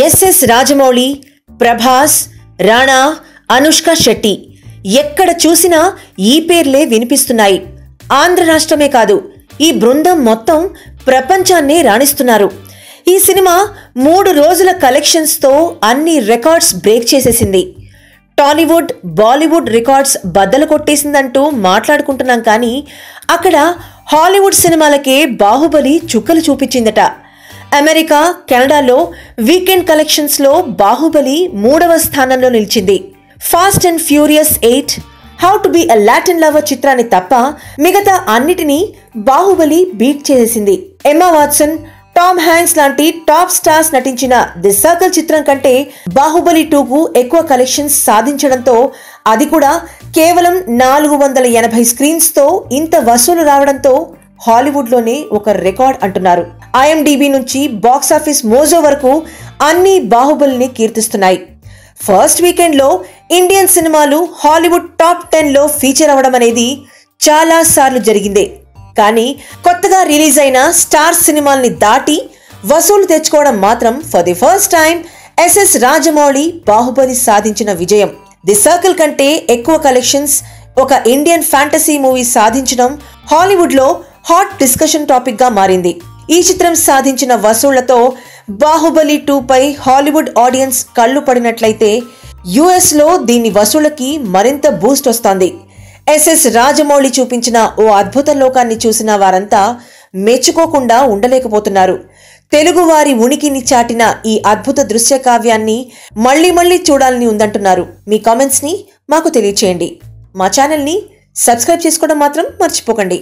SS Rajamouli, Prabhas, Rana, Anushka Shetty ఎక్కడ చూసినా ఈ పేర్లే వినిపిస్తున్నాయి. ఆంధ్ర రాష్ట్రమే కాదు, ఈ బృందం మొత్తం ప్రపంచాన్నే రాణిస్తున్నారు. ఈ సినిమా 3 రోజుల కలెక్షన్స్తో అన్ని రికార్డ్స్ బ్రేక్ చేసేసింది. టాలీవుడ్, బాలీవుడ్ రికార్డ్స్ బద్దలు కొట్టేసిందంటూ మాట్లాడుకుంటున్నాం, కానీ అక్కడ హాలీవుడ్ సినిమాలకే బాహుబలి చుక్కలు చూపించిందట. అమెరికా, కెనడాలో వీకెండ్ కలెక్షన్స్లో బాహుబలి 3వ స్థానంలో నిలిచింది. Fast and furious 8, how to be a Latin lover చిత్రాన్ని తప్ప మిగతా అన్నిటినీ బాహుబలి బీట్ చేసేసింది. ఎమ్మా వాట్సన్, టామ్ హ్యాంక్స్ లాంటి టాప్ స్టార్స్ నటించిన ది సర్కిల్ చిత్రం కంటే బాహుబలి 2కు ఎక్కువ కలెక్షన్స్ సాధించడంతో, అది కూడా కేవలం 480 స్క్రీన్స్తో ఇంత వసూలు రావడంతో హాలీవుడ్లోనే ఒక రికార్డ్ అంటున్నారు. IMDb నుంచి బాక్సాఫీస్ మోజో వరకు అన్ని బాహుబలిని కీర్తిస్తున్నాయి. ఫస్ట్ వీకెండ్లో ఇండియన్ సినిమాలు హాలీవుడ్ టాప్ 10లో ఫీచర్ అవ్వడం అనేది చాలా సార్లు జరిగిందే, కానీ కొత్తగా రిలీజ్ అయిన స్టార్ సినిమాల్ని దాటి వసూలు తెచ్చుకోవడం మాత్రం for the first time SS Rajamouli Baahubali సాధించిన విజయం. ది సర్కిల్ కంటే ఎక్కువ కలెక్షన్స్ ఒక ఇండియన్ ఫ్యాంటసీ మూవీ సాధించడం హాలీవుడ్లో హాట్ డిస్కషన్ టాపిక్ గా మారింది. ఈ చిత్రం సాధించిన వసూళ్లతో బాహుబలి 2పై హాలీవుడ్ ఆడియన్స్ కళ్ళు పడినట్లయితే US లో దీని వసూళ్లకి మరింత బూస్ట్ వస్తోంది. ఎస్ఎస్ రాజమౌళి చూపించిన ఓ అద్భుత లోకాన్ని చూసిన వారంతా మెచ్చుకోకుండా ఉండలేకపోతున్నారు. తెలుగువారి ఉనికిని చాటిన ఈ అద్భుత దృశ్య కావ్యాన్ని మళ్లీ చూడాలని ఉందంటున్నారు. మీ కామెంట్స్ ని మాకు తెలియచేయండి. మా ఛానల్ ని సబ్స్క్రైబ్ చేసుకోవడం మాత్రం మర్చిపోకండి.